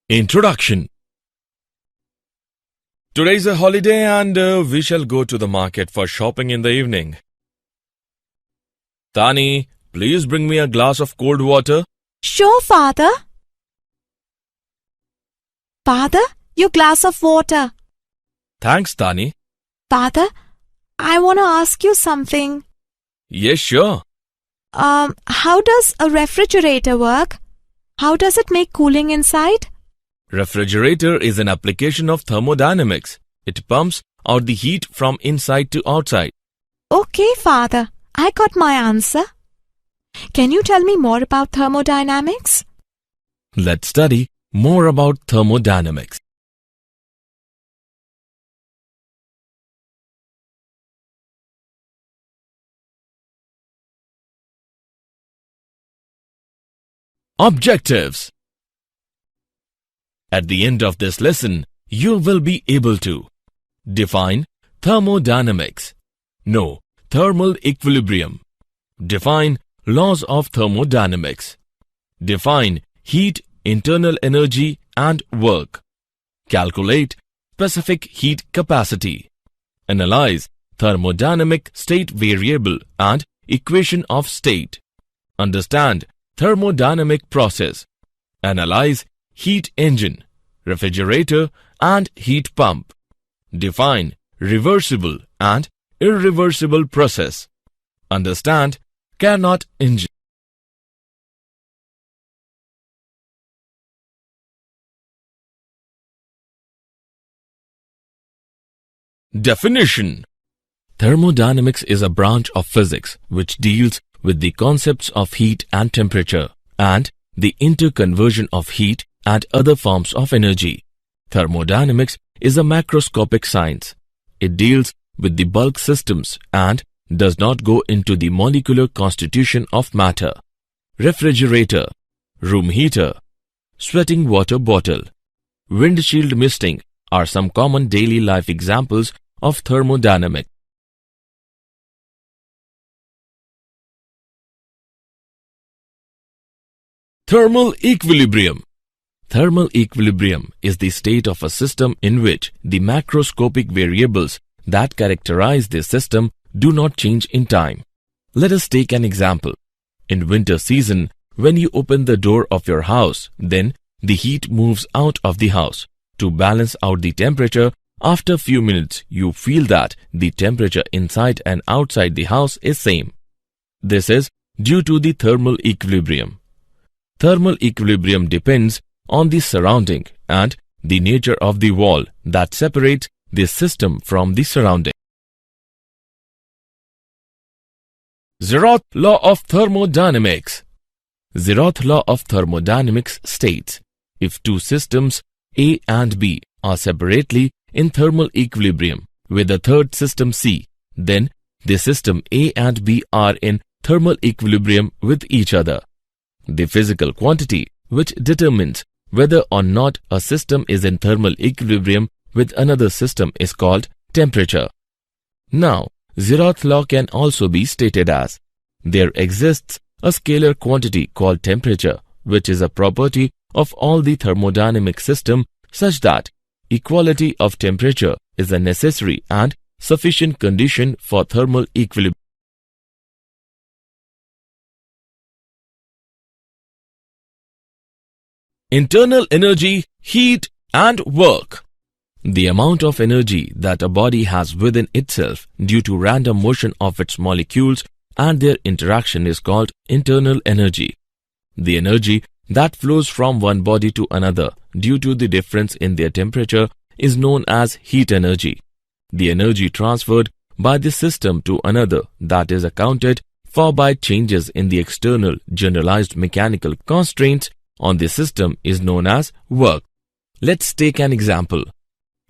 Introduction. Today is a holiday and we shall go to the market for shopping in the evening. Tani, please bring me a glass of cold water. Sure, Father. Father, your glass of water. Thanks, Tani. Father, I want to ask you something. Yes, sure. How does a refrigerator work? How does it make cooling inside? Refrigerator is an application of thermodynamics. It pumps out the heat from inside to outside. Okay, Father, I got my answer. Can you tell me more about thermodynamics? Let's study more about thermodynamics. Objectives. At the end of this lesson, you will be able to define thermodynamics, know thermal equilibrium, define laws of thermodynamics, define heat, internal energy and work, calculate specific heat capacity, analyze thermodynamic state variable and equation of state, understand thermodynamic process, analyze heat engine, refrigerator and heat pump, define reversible and irreversible process, understand Carnot Engine. Definition. Thermodynamics is a branch of physics which deals with the concepts of heat and temperature and the interconversion of heat and other forms of energy. Thermodynamics is a macroscopic science. It deals with the bulk systems and does not go into the molecular constitution of matter. Refrigerator, room heater, sweating water bottle, windshield misting are some common daily life examples of thermodynamics. Thermal equilibrium. Thermal equilibrium is the state of a system in which the macroscopic variables that characterize this system do not change in time. Let us take an example. In winter season, when you open the door of your house, then the heat moves out of the house. To balance out the temperature, after a few minutes, you feel that the temperature inside and outside the house is same. This is due to the thermal equilibrium. Thermal equilibrium depends on the surrounding and the nature of the wall that separates this system from the surrounding. Zeroth Law of Thermodynamics. Zeroth Law of Thermodynamics states, if two systems A and B are separately in thermal equilibrium with a third system C, then the system A and B are in thermal equilibrium with each other. The physical quantity which determines whether or not a system is in thermal equilibrium with another system is called temperature. Now, Zeroth law can also be stated as, there exists a scalar quantity called temperature, which is a property of all the thermodynamic system such that equality of temperature is a necessary and sufficient condition for thermal equilibrium. Internal energy, heat and work. The amount of energy that a body has within itself due to random motion of its molecules and their interaction is called internal energy. The energy that flows from one body to another due to the difference in their temperature is known as heat energy. The energy transferred by the system to another that is accounted for by changes in the external generalized mechanical constraints on the system is known as work. Let's take an example.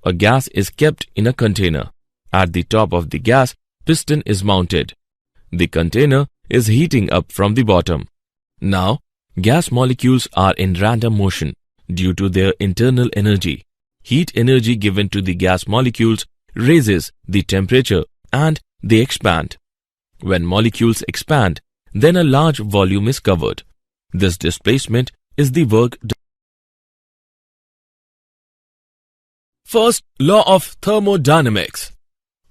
A gas is kept in a container. At the top of the gas, piston is mounted. The container is heating up from the bottom. Now, gas molecules are in random motion due to their internal energy. Heat energy given to the gas molecules raises the temperature and they expand. When molecules expand, then a large volume is covered. This displacement is the work done. First law of thermodynamics.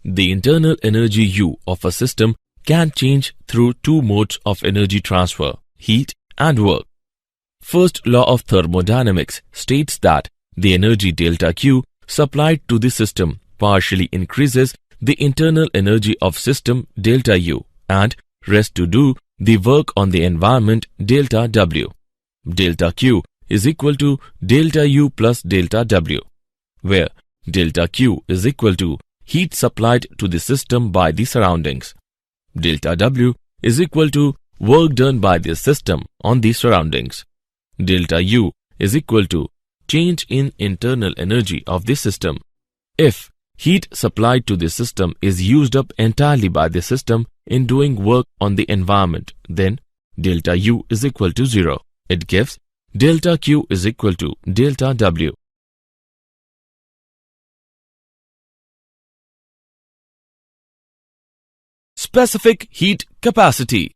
The internal energy U of a system can change through two modes of energy transfer, heat and work. First law of thermodynamics states that the energy delta Q supplied to the system partially increases the internal energy of system delta U and rest to do the work on the environment delta W. Delta Q is equal to delta U plus delta W, where delta Q is equal to heat supplied to the system by the surroundings. Delta W is equal to work done by the system on the surroundings. Delta U is equal to change in internal energy of the system. If heat supplied to the system is used up entirely by the system in doing work on the environment, then delta U is equal to 0. It gives delta Q is equal to delta W. Specific heat capacity.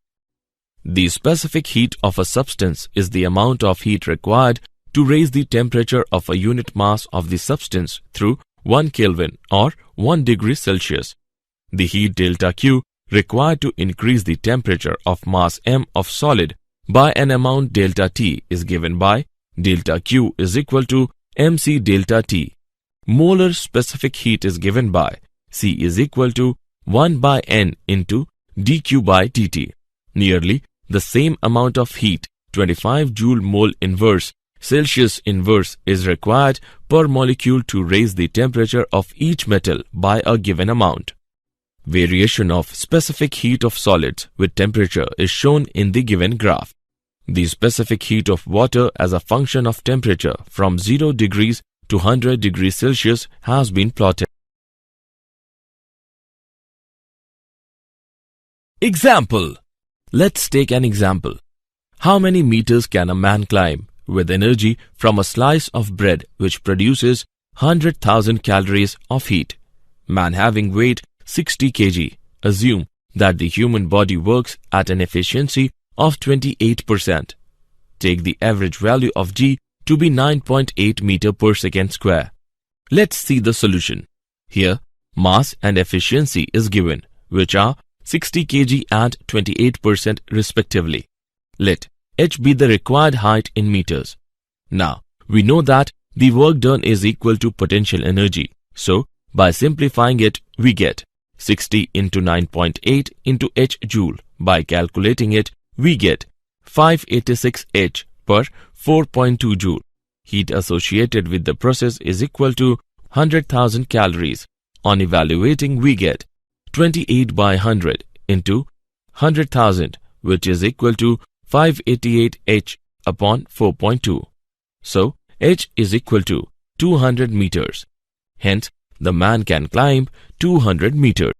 The specific heat of a substance is the amount of heat required to raise the temperature of a unit mass of the substance through 1 Kelvin or 1 degree Celsius. The heat delta Q required to increase the temperature of mass m of solid by an amount delta T is given by delta Q is equal to mc delta T. Molar specific heat is given by C is equal to 1 by N into dQ by dt. Nearly the same amount of heat, 25 joule mole inverse Celsius inverse, is required per molecule to raise the temperature of each metal by a given amount. Variation of specific heat of solids with temperature is shown in the given graph. The specific heat of water as a function of temperature from 0 degrees to 100 degrees Celsius has been plotted. Example. Let's take an example. How many meters can a man climb with energy from a slice of bread which produces 100,000 calories of heat? Man having weight 60 kg. Assume that the human body works at an efficiency of 28%. Take the average value of G to be 9.8 meter per second square. Let's see the solution. Here, mass and efficiency is given, which are 60 kg and 28% respectively. Let h be the required height in meters. Now, we know that the work done is equal to potential energy. So, by simplifying it, we get 60 into 9.8 into h joule. By calculating it, we get 586 h per 4.2 joule. Heat associated with the process is equal to 100,000 calories. On evaluating, we get 28 by 100 into 100,000, which is equal to 588 h upon 4.2. So, h is equal to 200 meters. Hence, the man can climb 200 meters.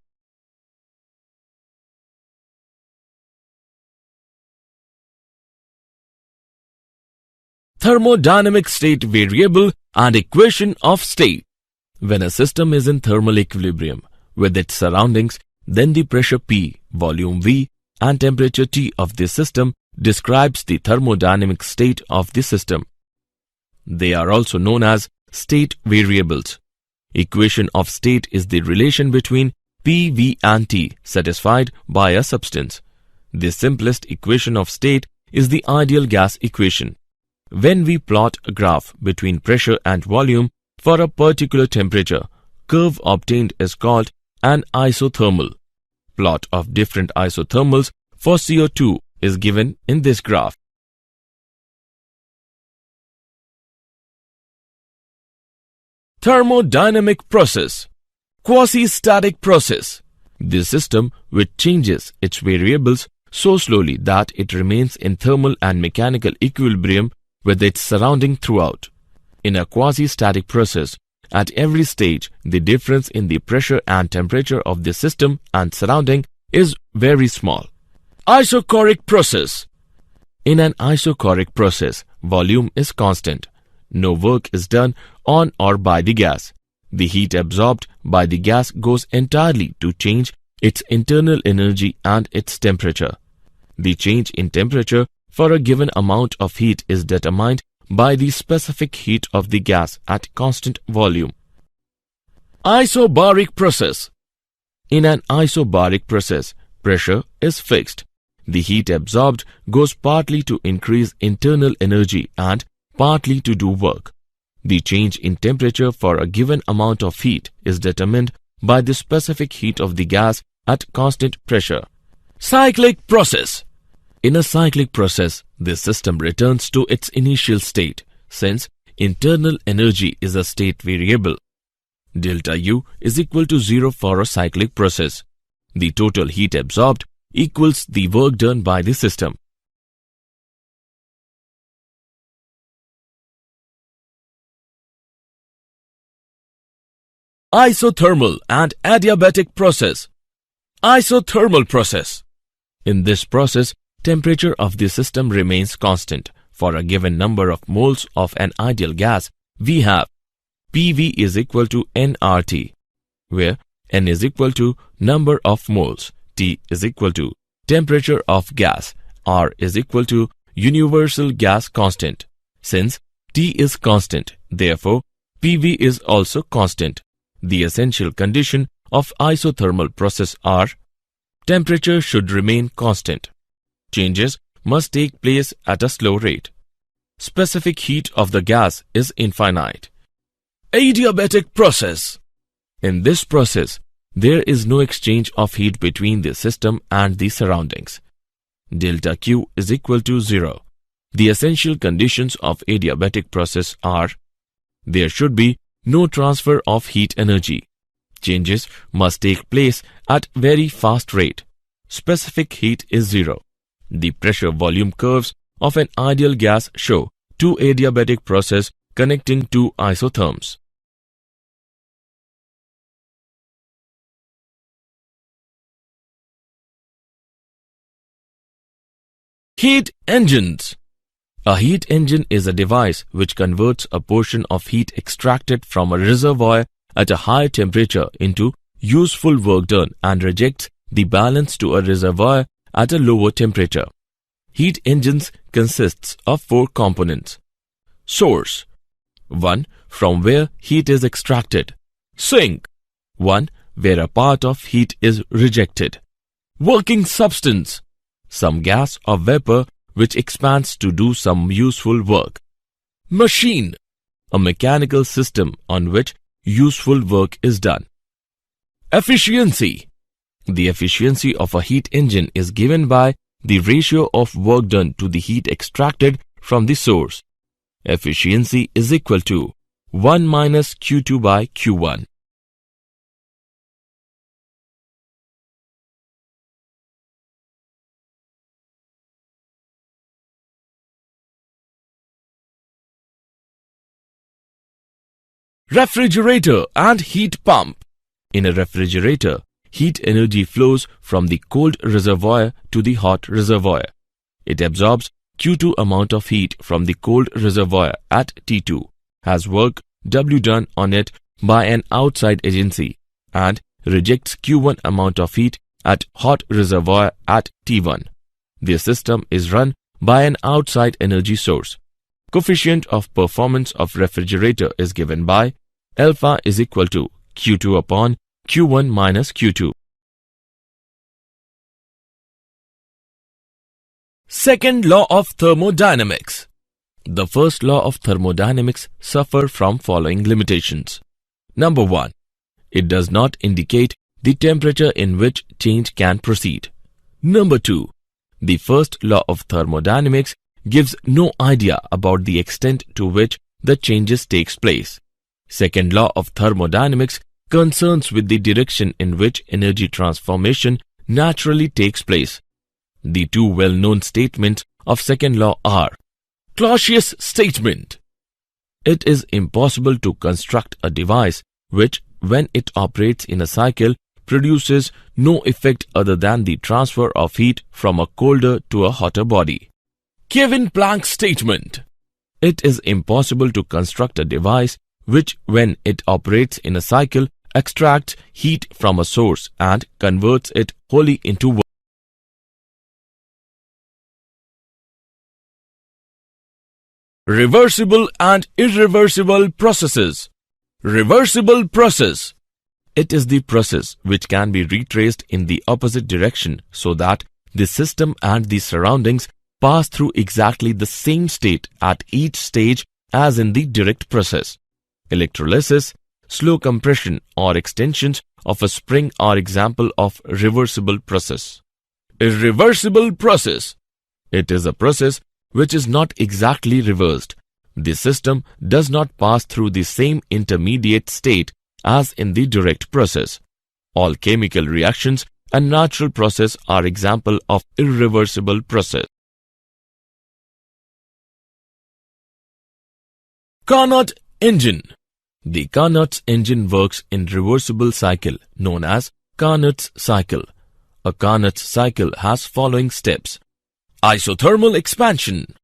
Thermodynamic state variable and equation of state. When a system is in thermal equilibrium with its surroundings, then the pressure P, volume V, and temperature T of the system describes the thermodynamic state of the system. They are also known as state variables. Equation of state is the relation between P, V, and T satisfied by a substance. The simplest equation of state is the ideal gas equation. When we plot a graph between pressure and volume for a particular temperature, curve obtained is called an isothermal. Plot of different isothermals for CO2 is given in this graph. Thermodynamic process. Quasi-static process. The system which changes its variables so slowly that it remains in thermal and mechanical equilibrium with its surrounding throughout. In a quasi-static process, at every stage, the difference in the pressure and temperature of the system and surrounding is very small. Isochoric process. In an isochoric process, volume is constant. No work is done on or by the gas. The heat absorbed by the gas goes entirely to change its internal energy and its temperature. The change in temperature for a given amount of heat is determined by the specific heat of the gas at constant volume. Isobaric process. In an isobaric process, pressure is fixed. The heat absorbed goes partly to increase internal energy and partly to do work. The change in temperature for a given amount of heat is determined by the specific heat of the gas at constant pressure. Cyclic process. In a cyclic process, the system returns to its initial state, since internal energy is a state variable. Delta U is equal to 0 for a cyclic process. The total heat absorbed equals the work done by the system. Isothermal and adiabatic process. Isothermal process. In this process, temperature of the system remains constant. For a given number of moles of an ideal gas, we have PV is equal to nRT, where N is equal to number of moles, T is equal to temperature of gas, R is equal to universal gas constant. Since T is constant, therefore PV is also constant. The essential condition of isothermal process are: temperature should remain constant. Changes must take place at a slow rate. Specific heat of the gas is infinite. Adiabatic process. In this process, there is no exchange of heat between the system and the surroundings. Delta Q is equal to 0. The essential conditions of adiabatic process are: there should be no transfer of heat energy. Changes must take place at very fast rate. Specific heat is 0. The pressure volume curves of an ideal gas show two adiabatic process connecting two isotherms. Heat engines. A heat engine is a device which converts a portion of heat extracted from a reservoir at a high temperature into useful work done and rejects the balance to a reservoir at a lower temperature. Heat engines consists of four components. Source: 1. From where heat is extracted. Sink: 1. Where a part of heat is rejected. Working substance: some gas or vapor which expands to do some useful work. Machine: a mechanical system on which useful work is done. Efficiency: the efficiency of a heat engine is given by the ratio of work done to the heat extracted from the source. Efficiency is equal to 1 minus Q2 by Q1. Refrigerator and heat pump. In a refrigerator, heat energy flows from the cold reservoir to the hot reservoir. It absorbs Q2 amount of heat from the cold reservoir at T2, has work W done on it by an outside agency, and rejects Q1 amount of heat at hot reservoir at T1. The system is run by an outside energy source. Coefficient of performance of refrigerator is given by alpha is equal to Q2 upon Q1 minus Q2. Second law of thermodynamics. The first law of thermodynamics suffers from following limitations. Number 1. It does not indicate the temperature in which change can proceed. Number 2. The first law of thermodynamics gives no idea about the extent to which the changes takes place. Second law of thermodynamics concerns with the direction in which energy transformation naturally takes place. The two well-known statements of second law are: Clausius statement. It is impossible to construct a device which, when it operates in a cycle, produces no effect other than the transfer of heat from a colder to a hotter body. Kevin-Planck statement. It is impossible to construct a device which, when it operates in a cycle, extracts heat from a source and converts it wholly into work. Reversible and irreversible processes. Reversible process. It is the process which can be retraced in the opposite direction so that the system and the surroundings pass through exactly the same state at each stage as in the direct process. Electrolysis, slow compression or extensions of a spring are example of reversible process. Irreversible process. It is a process which is not exactly reversed. The system does not pass through the same intermediate state as in the direct process. All chemical reactions and natural process are example of irreversible process. Carnot Engine. The Carnot engine works in reversible cycle known as Carnot's cycle. A Carnot's cycle has following steps. Isothermal expansion.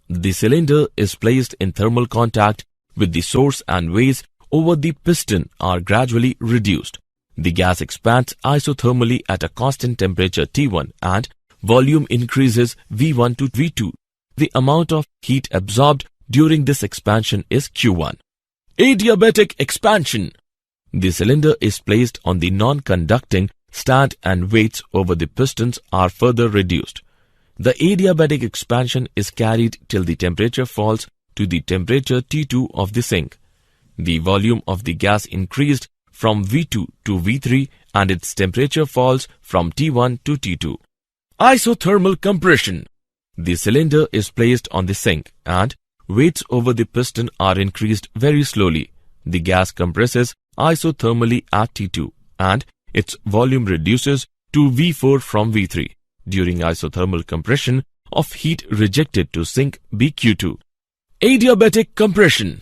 The cylinder is placed in thermal contact with the source and weights over the piston are gradually reduced. The gas expands isothermally at a constant temperature T1 and volume increases V1 to V2. The amount of heat absorbed during this expansion is Q1. Adiabatic expansion. The cylinder is placed on the non-conducting stand and weights over the pistons are further reduced. The adiabatic expansion is carried till the temperature falls to the temperature T2 of the sink. The volume of the gas increased from V2 to V3 and its temperature falls from T1 to T2. Isothermal compression. The cylinder is placed on the sink and weights over the piston are increased very slowly. The gas compresses isothermally at T2 and its volume reduces to V4 from V3. During isothermal compression of heat rejected to sink BQ2. Adiabatic compression.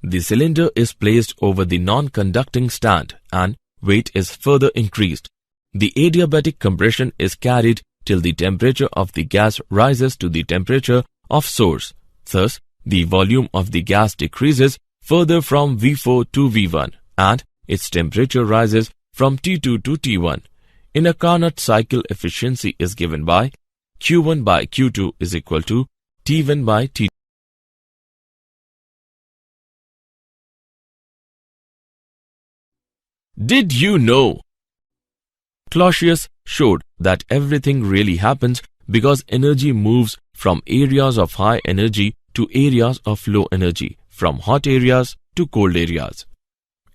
The cylinder is placed over the non-conducting stand and weight is further increased. The adiabatic compression is carried till the temperature of the gas rises to the temperature of source. Thus, the volume of the gas decreases further from V4 to V1 and its temperature rises from T2 to T1. In a Carnot cycle, efficiency is given by Q1 by Q2 is equal to T1 by T2. Did you know? Clausius showed that everything really happens because energy moves from areas of high energy to areas of low energy, from hot areas to cold areas.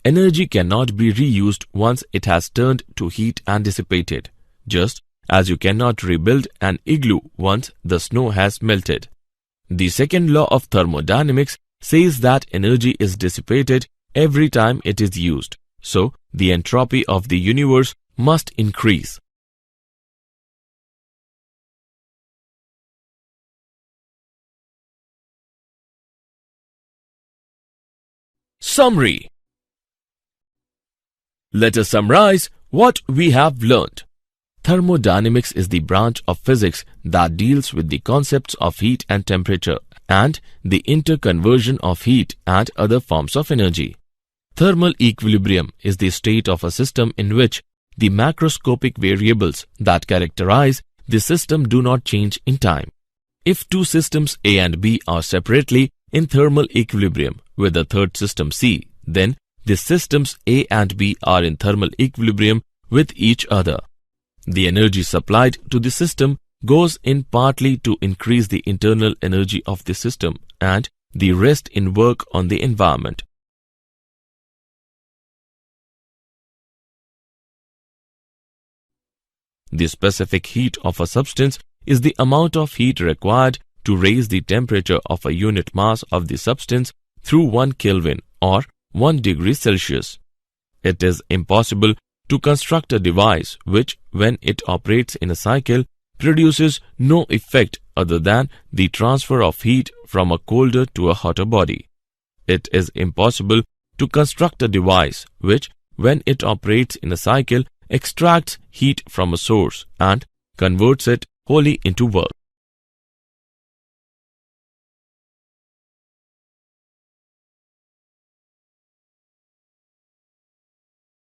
Energy cannot be reused once it has turned to heat and dissipated, just as you cannot rebuild an igloo once the snow has melted. The second law of thermodynamics says that energy is dissipated every time it is used, so the entropy of the universe must increase. Summary. Let us summarize what we have learned. Thermodynamics is the branch of physics that deals with the concepts of heat and temperature and the interconversion of heat and other forms of energy. Thermal equilibrium is the state of a system in which the macroscopic variables that characterize the system do not change in time. If two systems A and B are separately in thermal equilibrium with a third system C, then the systems A and B are in thermal equilibrium with each other. The energy supplied to the system goes in partly to increase the internal energy of the system and the rest in work on the environment. The specific heat of a substance is the amount of heat required to raise the temperature of a unit mass of the substance through 1 Kelvin or 1 degree Celsius. It is impossible to construct a device which, when it operates in a cycle, produces no effect other than the transfer of heat from a colder to a hotter body. It is impossible to construct a device which, when it operates in a cycle, extracts heat from a source and converts it wholly into work.